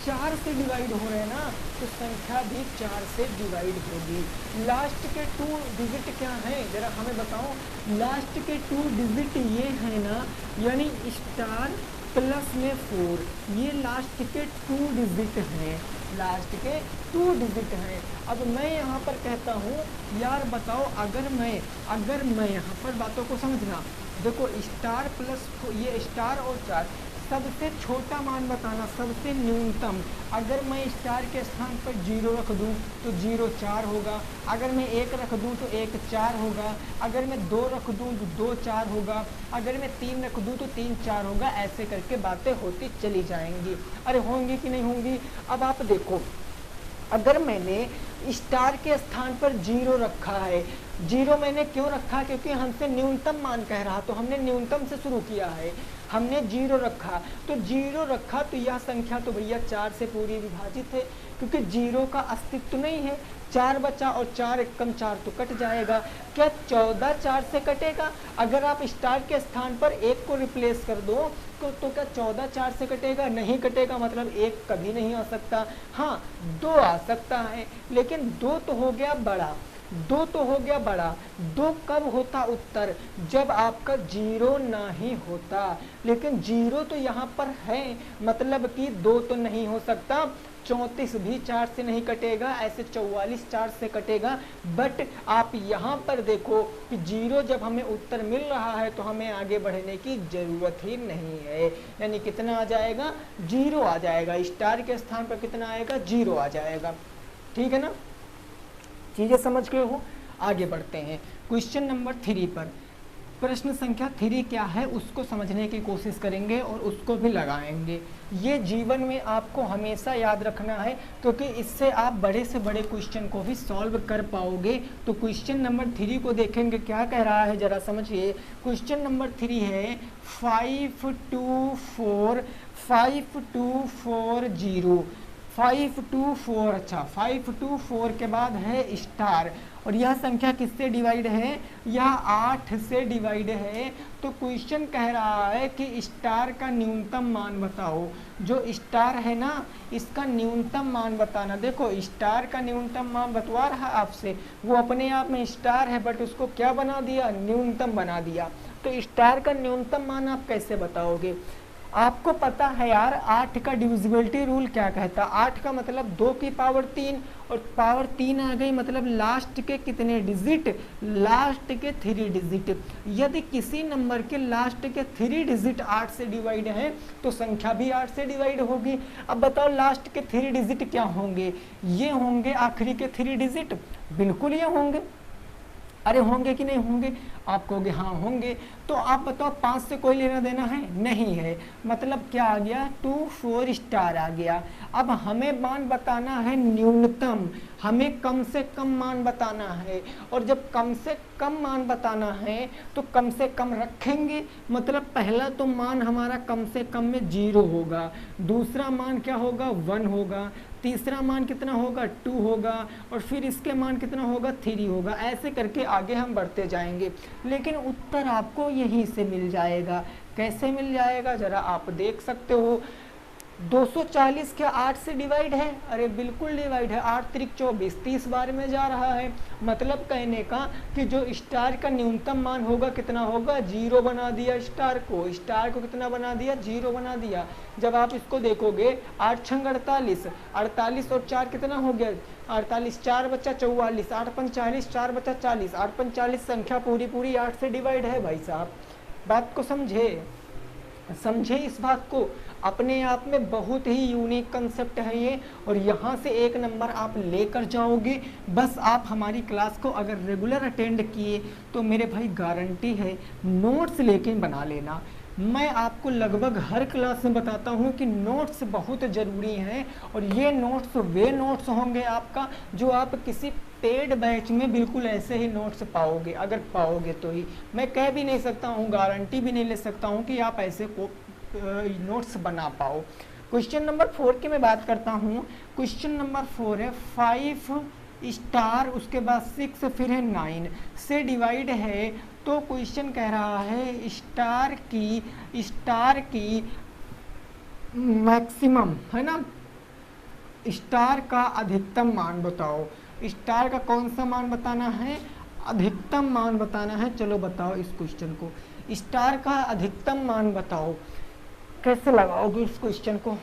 4 से डिवाइड हो रहे हैं ना, तो संख्या भी 4 से डिवाइड होगी। लास्ट के 2 डिजिट क्या है, जरा हमें बताओ। लास्ट के 2 डिजिट ये है ना, यानी स्टार प्लस में 4, ये लास्ट के 2 डिजिट हैं, लास्ट के 2 डिजिट हैं। अब मैं यहाँ पर कहता हूँ यार बताओ, अगर मैं यहाँ पर बातों को समझना, देखो स्टार प्लस, ये स्टार और 4, सबसे छोटा मान बताना, सबसे न्यूनतम। अगर मैं स्टार के स्थान पर 0 रख दूं तो 0 4 होगा, अगर मैं 1 रख दूं तो 1 4 होगा, अगर मैं 2 रख दूं तो 2 4 होगा, अगर मैं 3 रख दूं तो 3 4 होगा। ऐसे करके बातें होती चली जाएंगी। अरे होंगी कि नहीं होंगी। अब आप देखो, अगर मैंने स्टार के स्थान पर 0 रखा है, 0 मैंने क्यों रखा, क्योंकि हमसे न्यूनतम मान कह रहा, तो हमने न्यूनतम से शुरू किया है, हमने 0 रखा। तो 0 रखा तो यह संख्या तो भैया 4 से पूरी विभाजित है, क्योंकि 0 का अस्तित्व नहीं है। 4 बचा, और 4 एकम 4 तो कट जाएगा। क्या 14 4 से कटेगा? अगर आप स्टार के स्थान पर 1 को रिप्लेस कर दो तो क्या 14 4 से कटेगा? नहीं कटेगा, मतलब 1 कभी नहीं आ सकता। हाँ 2 आ सकता है, लेकिन 2 तो हो गया बड़ा, 2 तो हो गया बड़ा। 2 कब होता उत्तर, जब आपका 0 नहीं होता। लेकिन 0 तो यहाँ पर है, मतलब कि 2 तो नहीं हो सकता। 34 भी 4 से नहीं कटेगा, ऐसे 44 4 से कटेगा। बट आप यहाँ पर देखो कि 0 जब हमें उत्तर मिल रहा है तो हमें आगे बढ़ने की जरूरत ही नहीं है। यानी कितना आ जाएगा, 0 आ जाएगा। स्टार के स्थान पर कितना आएगा, 0 आ जाएगा। ठीक है ना, चीजें समझ गए हो। आगे बढ़ते हैं क्वेश्चन नंबर 3 पर। प्रश्न संख्या 3 क्या है उसको समझने की कोशिश करेंगे और उसको भी लगाएंगे। ये जीवन में आपको हमेशा याद रखना है, क्योंकि इससे आप बड़े से बड़े क्वेश्चन को भी सॉल्व कर पाओगे। तो क्वेश्चन नंबर 3 को देखेंगे, क्या कह रहा है जरा समझिए। क्वेश्चन नंबर 3 है 5240 524, अच्छा 524 के बाद है स्टार, और यह संख्या किससे डिवाइड है, यह 8 से डिवाइड है। तो क्वेश्चन कह रहा है कि स्टार का न्यूनतम मान बताओ। जो स्टार है ना, इसका न्यूनतम मान बताना। देखो स्टार का न्यूनतम मान बतवा रहा आपसे, वो अपने आप में स्टार है, बट उसको क्या बना दिया, न्यूनतम बना दिया। तो स्टार का न्यूनतम मान आप कैसे बताओगे। आपको पता है यार 8 का डिविजिबिलिटी रूल क्या कहता है। 8 का मतलब 2 की पावर 3, और पावर 3 आ गई, मतलब लास्ट के कितने डिजिट, लास्ट के 3 डिजिट। यदि किसी नंबर के लास्ट के 3 डिजिट 8 से डिवाइड है तो संख्या भी 8 से डिवाइड होगी। अब बताओ लास्ट के 3 डिजिट क्या होंगे, ये होंगे आखिरी के 3 डिजिट, बिल्कुल ये होंगे। अरे होंगे कि नहीं होंगे। आप कहोगे हाँ होंगे। तो आप बताओ 5 से कोई लेना देना है? नहीं है। मतलब क्या आ गया? 2 4 स्टार आ गया। अब हमें मान बताना है न्यूनतम, हमें कम से कम मान बताना है, और जब कम से कम मान बताना है तो कम से कम रखेंगे। मतलब पहला तो मान हमारा कम से कम में 0 होगा, दूसरा मान क्या होगा? 1 होगा, तीसरा मान कितना होगा? 2 होगा, और फिर इसके मान कितना होगा? 3 होगा। ऐसे करके आगे हम बढ़ते जाएंगे, लेकिन उत्तर आपको यहीं से मिल जाएगा। कैसे मिल जाएगा जरा आप देख सकते हो। 240 क्या 8 से डिवाइड है? अरे बिल्कुल डिवाइड है, 8 त्रिक 24, 30 बार में जा रहा है। मतलब कहने का कि जो स्टार का न्यूनतम मान होगा कितना होगा? 0 बना दिया स्टार को कितना बना दिया? 0 बना दिया। जब आप इसको देखोगे 8 छंग 48, 48 और 4 कितना हो गया? 48, 4 बचा 44, 8 पंच 40, 4 बचा 40, 8 पंच 40 संख्या पूरी पूरी 8 से डिवाइड है भाई साहब। बात को समझे इस बात को। अपने आप में बहुत ही यूनिक कंसेप्ट है ये, और यहाँ से 1 नंबर आप लेकर जाओगे। बस आप हमारी क्लास को अगर रेगुलर अटेंड किए तो मेरे भाई गारंटी है नोट्स लेके बना लेना। मैं आपको लगभग हर क्लास में बताता हूँ कि नोट्स बहुत ज़रूरी हैं, और ये नोट्स वे नोट्स होंगे आपका जो आप किसी पेड बैच में बिल्कुल ऐसे ही नोट्स पाओगे, अगर पाओगे तो ही। मैं कह भी नहीं सकता हूँ, गारंटी भी नहीं ले सकता हूँ कि आप ऐसे को नोट्स बना पाओ। क्वेश्चन नंबर 4 की मैं बात करता हूँ। क्वेश्चन नंबर 4 है 5 स्टार, उसके बाद 6, फिर है 9 से डिवाइड है। तो क्वेश्चन कह रहा है स्टार की मैक्सिमम, है ना, स्टार का अधिकतम मान बताओ। स्टार का कौन सा मान बताना है? अधिकतम मान बताना है। चलो बताओ इस क्वेश्चन को, स्टार का अधिकतम मान बताओ। कैसे लगाओगे इस क्वेश्चन को?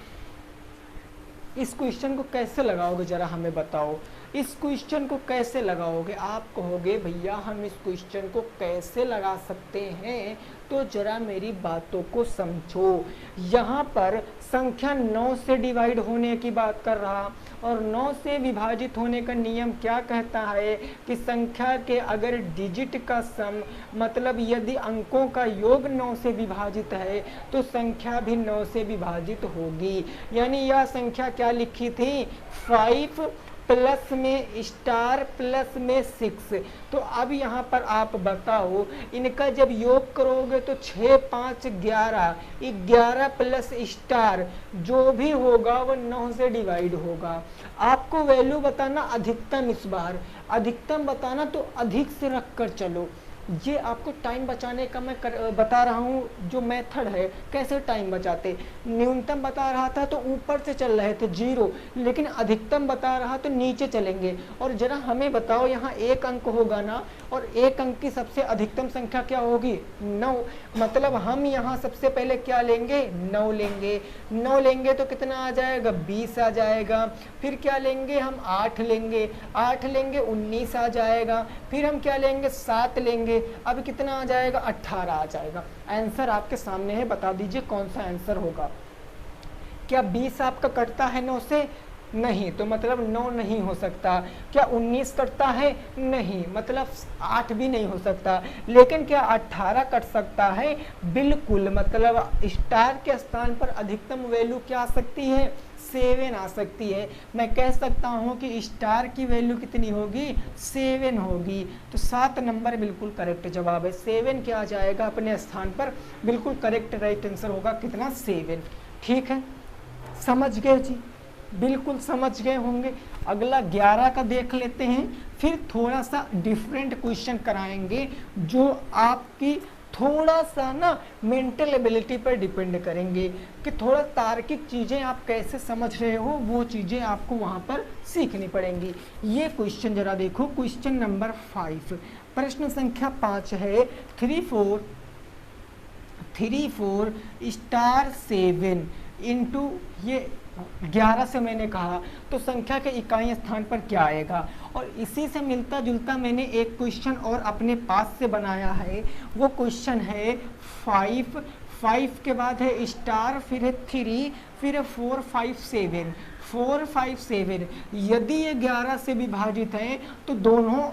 इस क्वेश्चन को कैसे लगाओगे जरा हमें बताओ। इस क्वेश्चन को कैसे लगाओगे? आप कहोगे भैया हम इस क्वेश्चन को कैसे लगा सकते हैं, तो जरा मेरी बातों को समझो। यहाँ पर संख्या 9 से डिवाइड होने की बात कर रहा, और 9 से विभाजित होने का नियम क्या कहता है कि संख्या के अगर डिजिट का सम, मतलब यदि अंकों का योग 9 से विभाजित है तो संख्या भी 9 से विभाजित होगी। यानी यह संख्या क्या लिखी थी? 5 प्लस में स्टार प्लस में 6। तो अब यहाँ पर आप बताओ इनका जब योग करोगे तो 6 5 11, 11 प्लस स्टार जो भी होगा वो 9 से डिवाइड होगा। आपको वैल्यू बताना अधिकतम, इस बार अधिकतम बताना तो अधिक से रख कर चलो। ये आपको टाइम बचाने का मैं बता रहा हूँ जो मेथड है, कैसे टाइम बचाते। न्यूनतम बता रहा था तो ऊपर से चल रहे थे 0, लेकिन अधिकतम बता रहा तो नीचे चलेंगे। और जरा हमें बताओ यहाँ 1 अंक होगा ना, और 1 अंक की सबसे अधिकतम संख्या क्या होगी? 9। मतलब हम यहाँ सबसे पहले क्या लेंगे? 9 लेंगे। 9 लेंगे तो कितना आ जाएगा? 20 आ जाएगा। फिर क्या लेंगे हम? 8 लेंगे। 8 लेंगे 19 आ जाएगा। फिर हम क्या लेंगे? 7 लेंगे। अब कितना आ जाएगा? 18 आ जाएगा। आंसर आपके सामने है, बता दीजिए कौन सा आंसर होगा। क्या 20 आपका कटता है 9 से? नहीं, तो मतलब 9 नहीं हो सकता। क्या 19 कटता है? नहीं, मतलब 8 भी नहीं हो सकता। लेकिन क्या 18 कट सकता है? बिल्कुल। मतलब स्टार के स्थान पर अधिकतम वैल्यू क्या आ सकती है? 7 आ सकती है। मैं कह सकता हूँ कि स्टार की वैल्यू कितनी होगी? 7 होगी। तो 7 नंबर बिल्कुल करेक्ट जवाब है। 7 क्या आ जाएगा अपने स्थान पर? बिल्कुल करेक्ट राइट आंसर होगा कितना? 7। ठीक है, समझ गए जी? बिल्कुल समझ गए होंगे। अगला 11 का देख लेते हैं, फिर थोड़ा सा डिफरेंट क्वेश्चन कराएंगे जो आपकी थोड़ा सा ना मेंटल एबिलिटी पर डिपेंड करेंगे कि थोड़ा तार्किक चीज़ें आप कैसे समझ रहे हो, वो चीज़ें आपको वहाँ पर सीखनी पड़ेंगी। ये क्वेश्चन जरा देखो, क्वेश्चन नंबर 5, प्रश्न संख्या 5 है 3 4 स्टार 7 इंटू ये 11 से मैंने कहा तो संख्या के इकाई स्थान पर क्या आएगा। और इसी से मिलता जुलता मैंने एक क्वेश्चन और अपने पास से बनाया है। वो क्वेश्चन है 5 के बाद है स्टार, फिर है 3, फिर है 4 5 7। यदि ये 11 से विभाजित है तो दोनों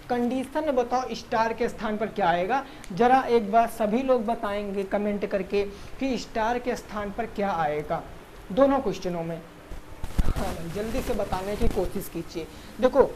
कंडीशन में बताओ स्टार के स्थान पर क्या आएगा। जरा एक बार सभी लोग बताएंगे कमेंट करके कि स्टार के स्थान पर क्या आएगा दोनों क्वेश्चनों में। हाँ जल्दी से बताने की कोशिश कीजिए। देखो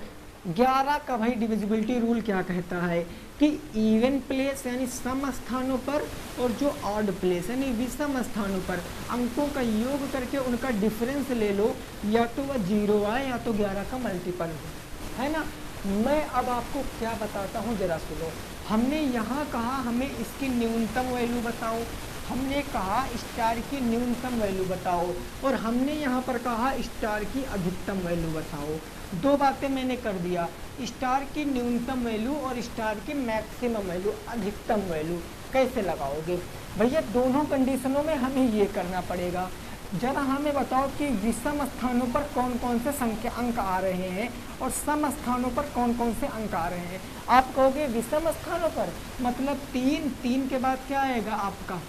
11 का भाई डिविजिबिलिटी रूल क्या कहता है कि इवन प्लेस यानी सम स्थानों पर और जो ऑड प्लेस यानी विषम स्थानों पर अंकों का योग करके उनका डिफरेंस ले लो, या तो वह 0 आए या तो 11 का मल्टीपल हो, है ना। मैं अब आपको क्या बताता हूँ जरा सुनो। हमने यहाँ कहा हमें इसकी न्यूनतम वैल्यू बताओ, हमने कहा स्टार की न्यूनतम वैल्यू बताओ, और हमने यहाँ पर कहा स्टार की अधिकतम वैल्यू बताओ। दो बातें मैंने कर दिया, स्टार की न्यूनतम वैल्यू और स्टार की मैक्सिमम वैल्यू, अधिकतम वैल्यू कैसे लगाओगे भैया। दोनों कंडीशनों में हमें ये करना पड़ेगा। जरा हमें बताओ कि विषम स्थानों पर कौन कौन से संख्या अंक आ रहे हैं और सम स्थानों पर कौन कौन से अंक आ रहे हैं। आप कहोगे विषम स्थानों पर मतलब 3 के बाद क्या आएगा आपका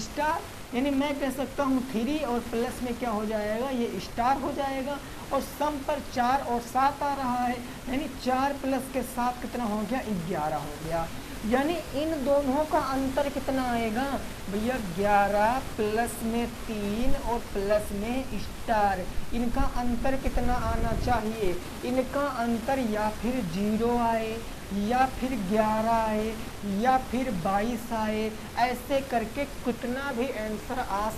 स्टार, यानी मैं कह सकता हूँ 3 और प्लस में क्या हो जाएगा ये स्टार हो जाएगा। और सम पर 4 और 7 आ रहा है, यानी 4 प्लस के 7 कितना हो गया 11 हो गया। यानी इन दोनों का अंतर कितना आएगा भैया 11 प्लस में 3 और प्लस में स्टार, इनका अंतर कितना आना चाहिए। इनका अंतर या फिर 0 आए या फिर 11 आए या फिर 22 आए, ऐसे करके कितना भी आंसर आ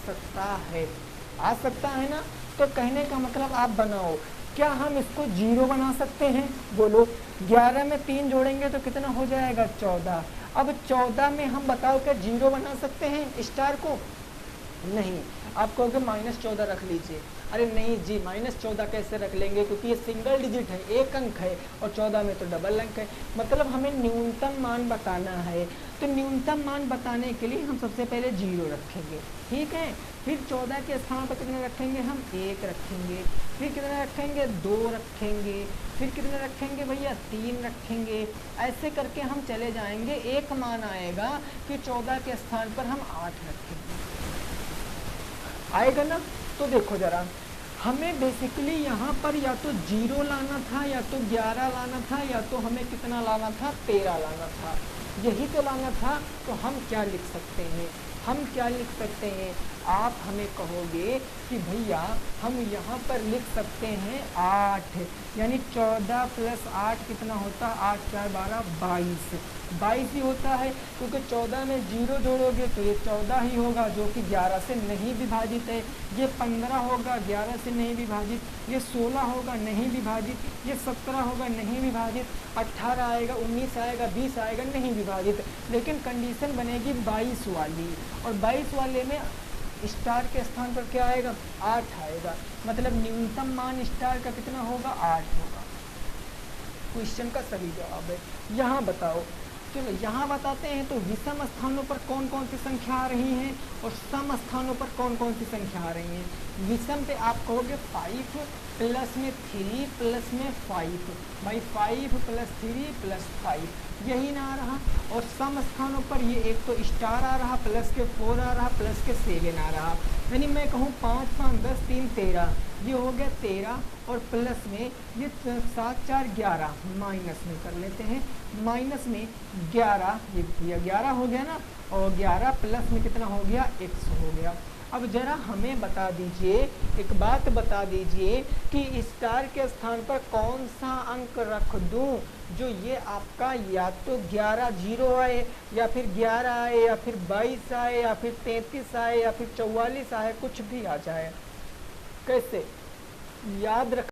सकता है ना। तो कहने का मतलब आप बनाओ, क्या हम इसको 0 बना सकते हैं बोलो। 11 में 3 जोड़ेंगे तो कितना हो जाएगा 14। अब 14 में हम बताओ क्या 0 बना सकते हैं स्टार को, नहीं। आप कहोगे -14 रख लीजिए, अरे नहीं जी -14 कैसे रख लेंगे क्योंकि ये सिंगल डिजिट है, एक अंक है, और 14 में तो डबल अंक है। मतलब हमें न्यूनतम मान बताना है, तो न्यूनतम मान बताने के लिए हम सबसे पहले 0 रखेंगे, ठीक है। फिर 14 के स्थान पर कितने रखेंगे हम 1 रखेंगे, फिर कितने रखेंगे 2 रखेंगे, फिर कितने रखेंगे भैया 3 रखेंगे। ऐसे करके हम चले जाएंगे, एक मान आएगा कि 14 के स्थान पर हम 8 रखेंगे, आएगा ना। तो देखो जरा हमें बेसिकली यहाँ पर या तो 0 लाना था या तो 11 लाना था या तो हमें कितना लाना था 13 लाना था, यही तो लाना था। तो हम क्या लिख सकते हैं, हम क्या लिख सकते हैं। आप हमें कहोगे कि भैया हम यहाँ पर लिख सकते हैं 8, यानी 14 प्लस 8 कितना होता है 8 4 12 22 ही होता है, क्योंकि 14 में 0 जोड़ोगे तो ये 14 ही होगा जो कि 11 से नहीं विभाजित है। ये 15 होगा 11 से नहीं विभाजित, ये 16 होगा नहीं विभाजित, ये 17 होगा नहीं विभाजित, 18 आएगा 19 आएगा 20 आएगा नहीं विभाजित। लेकिन कंडीशन बनेगी 22 वाली, और 22 वाले में स्टार के स्थान पर क्या आएगा 8 आएगा। मतलब न्यूनतम मान स्टार का कितना होगा 8 होगा। क्वेश्चन का सही जवाब है। यहाँ बताओ, चलो यहाँ बताते हैं। तो विषम स्थानों पर कौन कौन सी संख्या आ रही हैं और सम स्थानों पर कौन कौन सी संख्या आ रही हैं। विषम पे आप कहोगे 5 प्लस में 3 प्लस में 5, भाई 5 प्लस 3 प्लस 5 यही ना आ रहा। और सम स्थानों पर ये एक तो स्टार आ रहा, प्लस के 4 आ रहा, प्लस के 7 आ रहा। यानी मैं कहूँ 5 5 10 3 13, ये हो गया 13, और प्लस में ये 7 4 11, माइनस में कर लेते हैं, माइनस में 11, ये 11 हो गया ना, और 11 प्लस में कितना हो गया x हो गया। अब जरा हमें बता दीजिए, एक बात बता दीजिए कि स्टार के स्थान पर कौन सा अंक रख दूं जो ये आपका या तो 11 0 आए या फिर 11 आए या फिर 22 आए या फिर 33 आए या फिर 44 आए, कुछ भी आ जाए। कैसे याद रख,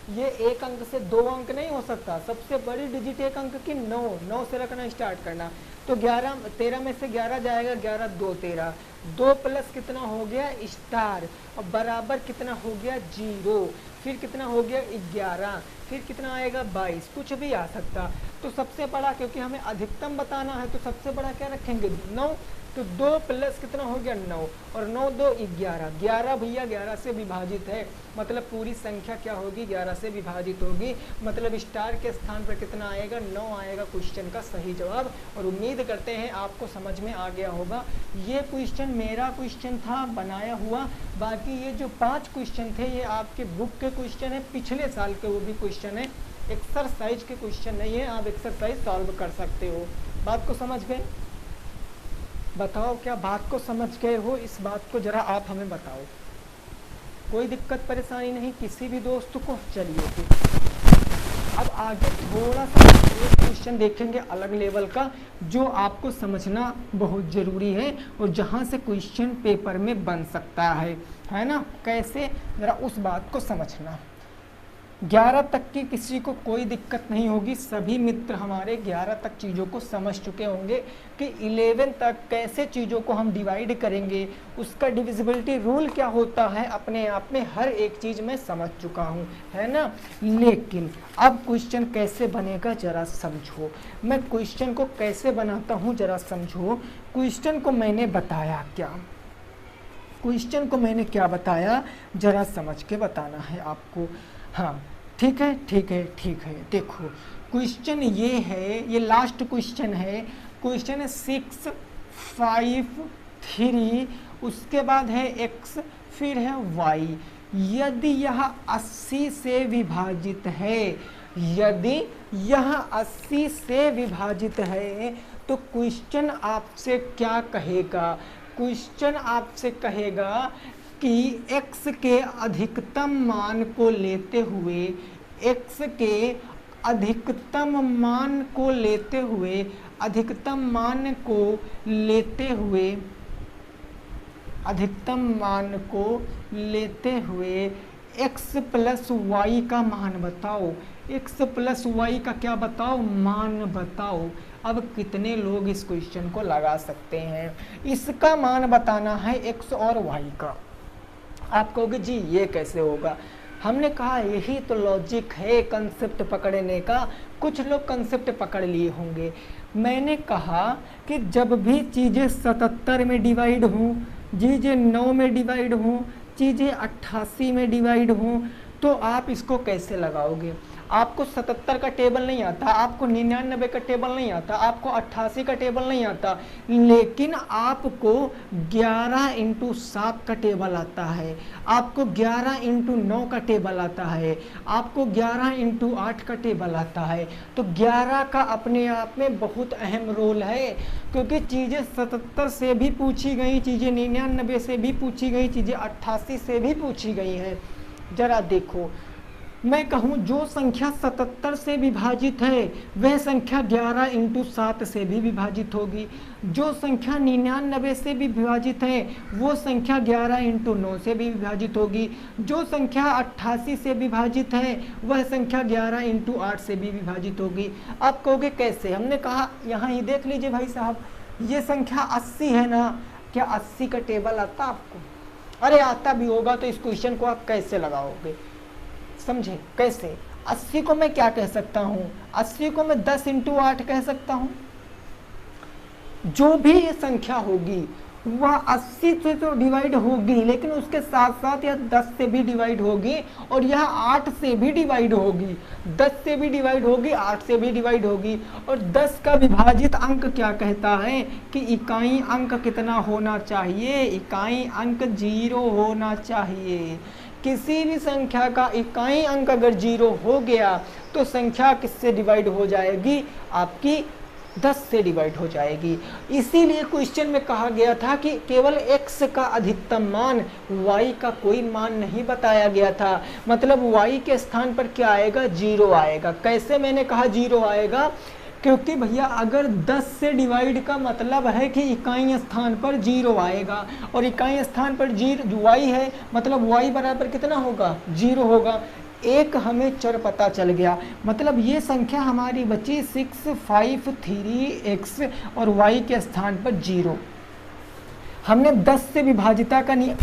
ये एक अंक से 2 अंक नहीं हो सकता। सबसे बड़ी डिजिट एक अंक की 9 से रखना स्टार्ट करना। तो 13 में से 11 जाएगा, 11 2 13, 2 प्लस कितना हो गया स्टार, और बराबर कितना हो गया 0, फिर कितना हो गया 11, फिर कितना आएगा 22, कुछ भी आ सकता। तो सबसे बड़ा, क्योंकि हमें अधिकतम बताना है, तो सबसे बड़ा क्या रखेंगे 9। तो 2 प्लस कितना हो गया 9, और 9 2 11, 11 भैया 11 से विभाजित है, मतलब पूरी संख्या क्या होगी 11 से विभाजित होगी। मतलब स्टार के स्थान पर कितना आएगा 9 आएगा क्वेश्चन का सही जवाब। और उम्मीद करते हैं आपको समझ में आ गया होगा। ये क्वेश्चन मेरा क्वेश्चन था बनाया हुआ, बाकी ये जो 5 क्वेश्चन थे ये आपके बुक के क्वेश्चन है, पिछले साल के वो भी क्वेश्चन है। एक्सरसाइज के क्वेश्चन नहीं है, आप एक्सरसाइज सॉल्व कर सकते हो। बात को समझ गए? बताओ क्या बात को समझ गए हो? इस बात को जरा आप हमें बताओ। कोई दिक्कत परेशानी नहीं किसी भी दोस्त को? चलिए फिर अब आगे थोड़ा सा एक क्वेश्चन देखेंगे अलग लेवल का, जो आपको समझना बहुत ज़रूरी है और जहाँ से क्वेश्चन पेपर में बन सकता है ना? कैसे, ज़रा उस बात को समझना। 11 तक की किसी को कोई दिक्कत नहीं होगी, सभी मित्र हमारे 11 तक चीज़ों को समझ चुके होंगे कि 11 तक कैसे चीज़ों को हम डिवाइड करेंगे, उसका डिविजिबिलिटी रूल क्या होता है, अपने आप में हर एक चीज़ मैं समझ चुका हूँ, है ना? लेकिन अब क्वेश्चन कैसे बनेगा ज़रा समझो। मैं क्वेश्चन को कैसे बनाता हूँ ज़रा समझो। क्वेश्चन को मैंने बताया क्या, क्वेश्चन को मैंने क्या बताया ज़रा समझ के बताना है आपको। हाँ ठीक है ठीक है ठीक है। देखो क्वेश्चन ये है, ये लास्ट क्वेश्चन है। क्वेश्चन है 6, 5, 3, उसके बाद है x, फिर है y। यदि यह 80 से विभाजित है, यदि यह 80 से विभाजित है तो क्वेश्चन आपसे क्या कहेगा? क्वेश्चन आपसे कहेगा कि x के अधिकतम मान को लेते हुए, x के अधिकतम मान को लेते हुए, अधिकतम मान को लेते हुए, अधिकतम मान को लेते हुए x प्लस वाई का मान बताओ। x प्लस वाई का क्या बताओ? मान बताओ। अब कितने लोग इस क्वेश्चन को लगा सकते हैं? इसका मान बताना है x और y का। आप कहोगे जी ये कैसे होगा? हमने कहा यही तो लॉजिक है कंसेप्ट पकड़ने का। कुछ लोग कंसेप्ट पकड़ लिए होंगे। मैंने कहा कि जब भी चीज़ें 77 में डिवाइड हों, चीज़ें 9 में डिवाइड हों, चीज़ें 88 में डिवाइड हों, तो आप इसको कैसे लगाओगे? आपको 77 का टेबल नहीं आता, आपको 99 का टेबल नहीं आता, आपको 88 का टेबल नहीं आता, लेकिन आपको 11 इंटू 7 का टेबल आता है, आपको 11 इंटू 9 का टेबल आता है, आपको 11 इंटू 8 का टेबल आता है। तो 11 का अपने आप में बहुत अहम रोल है, क्योंकि चीज़ें 77 से भी पूछी गई, चीज़ें 99 से भी पूछी गई, चीज़ें 88 से भी पूछी गई हैं। जरा देखो, मैं कहूँ जो संख्या 77 से विभाजित है वह संख्या 11 इंटू 7 से भी विभाजित होगी। जो संख्या 99 से भी विभाजित है वो संख्या 11 इंटू 9 से भी विभाजित होगी। जो संख्या 88 से विभाजित है वह संख्या 11 इंटू 8 से भी विभाजित होगी। आप कहोगे कैसे? हमने कहा यहाँ ही देख लीजिए भाई साहब, ये संख्या 80 है ना, क्या 80 का टेबल आता आपको? अरे आता भी होगा तो इस क्वेश्चन को आप कैसे लगाओगे? समझे कैसे? 80 को मैं क्या कह सकता हूँ? 80 को मैं 10 इंटू 8 कह सकता हूँ। जो भी ये संख्या होगी वह 80 से तो डिवाइड होगी, लेकिन उसके साथ साथ यह 10 से भी डिवाइड होगी और यह 8 से भी डिवाइड होगी, 10 से भी डिवाइड होगी, 8 से भी डिवाइड होगी। और 10 का विभाजित अंक क्या कहता है कि इकाई अंक कितना होना चाहिए? इकाई अंक 0 होना चाहिए। किसी भी संख्या का इकाई अंक अगर 0 हो गया तो संख्या किससे डिवाइड हो जाएगी? आपकी 10 से डिवाइड हो जाएगी। इसीलिए क्वेश्चन में कहा गया था कि केवल x का अधिकतम मान, y का कोई मान नहीं बताया गया था। मतलब y के स्थान पर क्या आएगा? 0 आएगा। कैसे मैंने कहा 0 आएगा? क्योंकि भैया अगर 10 से डिवाइड का मतलब है कि इकाई स्थान पर 0 आएगा, और इकाई स्थान पर 0 y है, मतलब y बराबर कितना होगा? 0 होगा। एक हमें चर पता चल गया, मतलब ये संख्या हमारी बची 6, 5, 3x और y के स्थान पर 0। हमने 10 से विभाजिता का नियम,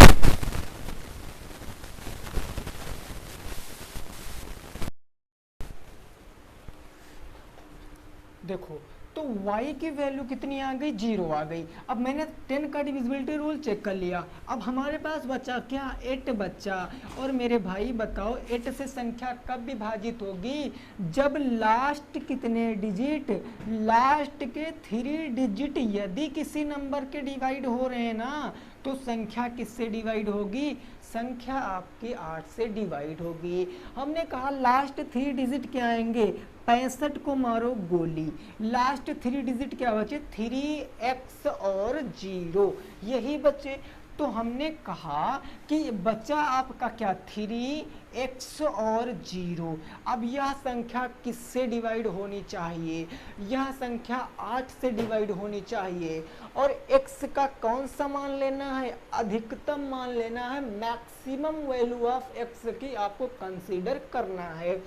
देखो तो y की वैल्यू कितनी आ गई? 0 आ गई। अब मैंने 10 का डिविजिबिलिटी रूल चेक कर लिया। अब हमारे पास बचा क्या? 8 बच्चा। और मेरे भाई बताओ 8 से संख्या कब विभाजित होगी? जब लास्ट कितने डिजिट, लास्ट के 3 डिजिट यदि किसी नंबर के डिवाइड हो रहे हैं ना, तो संख्या किससे डिवाइड होगी? संख्या आपकी 8 से डिवाइड होगी। हमने कहा लास्ट 3 डिजिट क्या आएंगे? 65 को मारो गोली, लास्ट 3 डिजिट क्या बचे? 3x और 0, यही बचे। तो हमने कहा कि बचा आपका क्या? 3x और 0। अब यह संख्या किससे डिवाइड होनी चाहिए? यह संख्या 8 से डिवाइड होनी चाहिए। और x का कौन सा मान लेना है? अधिकतम मान लेना है, मैक्सिमम वैल्यू ऑफ x की आपको कंसीडर करना है।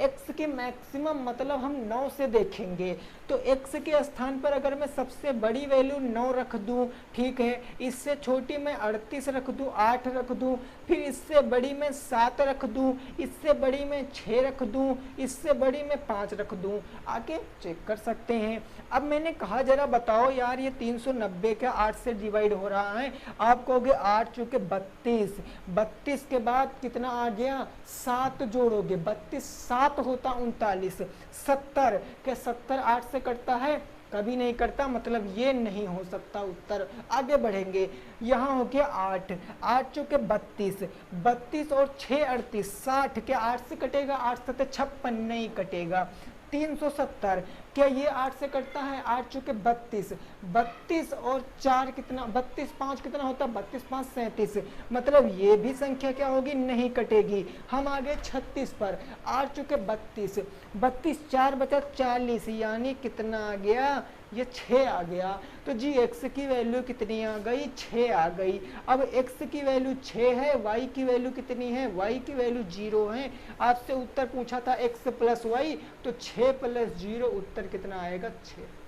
x के मैक्सिमम मतलब हम 9 से देखेंगे, तो x के स्थान पर अगर मैं सबसे बड़ी वैल्यू 9 रख दूं, ठीक है, इससे छोटी मैं 38 रख दूं, 8 रख दूं, फिर इससे बड़ी मैं 7 रख दूं, इससे बड़ी मैं 6 रख दूं, इससे बड़ी मैं 5 रख दूं, आके चेक कर सकते हैं। अब मैंने कहा जरा बताओ यार ये 390 का 8 से डिवाइड हो रहा है। आप कहोगे 8 चूंकि 32, 32 के बाद कितना आ गया? 7 जोड़ोगे, 32 7 होता 39, 70 क्या 70 8 से कटता है? कभी नहीं करता, मतलब ये नहीं हो सकता उत्तर। आगे बढ़ेंगे, यहाँ हो गया 8, 8 चूंकि 32, 32 और 6 38, 60 क्या 8 से कटेगा? 8 7 56, नहीं कटेगा। 370 क्या ये 8 से कटता है? 8 चूंकि 32, 32 और 4 कितना? 32 5 कितना होता? 32 5 37, मतलब ये भी संख्या क्या होगी? नहीं कटेगी। हम आ गए 36 पर, 8 चूंकि 32, 32 4 बचा 40, यानी कितना आ गया? ये 6 आ गया। तो जी x की वैल्यू कितनी आ गई? 6 आ गई। अब x की वैल्यू 6 है, y की वैल्यू कितनी है? y की वैल्यू 0 है। आपसे उत्तर पूछा था x प्लस y, तो 6 प्लस 0 उत्तर कितना आएगा? 6।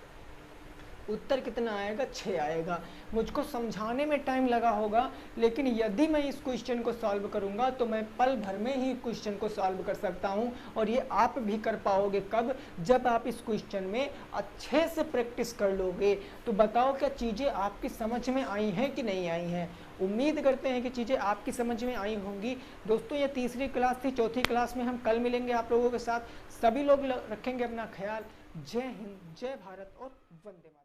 उत्तर कितना आएगा? 6 आएगा। मुझको समझाने में टाइम लगा होगा, लेकिन यदि मैं इस क्वेश्चन को सॉल्व करूंगा तो मैं पल भर में ही क्वेश्चन को सॉल्व कर सकता हूं। और ये आप भी कर पाओगे कब? जब आप इस क्वेश्चन में अच्छे से प्रैक्टिस कर लोगे। तो बताओ क्या चीज़ें आपकी समझ में आई हैं कि नहीं आई हैं? उम्मीद करते हैं कि चीज़ें आपकी समझ में आई होंगी। दोस्तों ये तीसरी क्लास थी, चौथी क्लास में हम कल मिलेंगे आप लोगों के साथ। सभी लोग रखेंगे अपना ख्याल। जय हिंद, जय भारत और वंदे मातरम।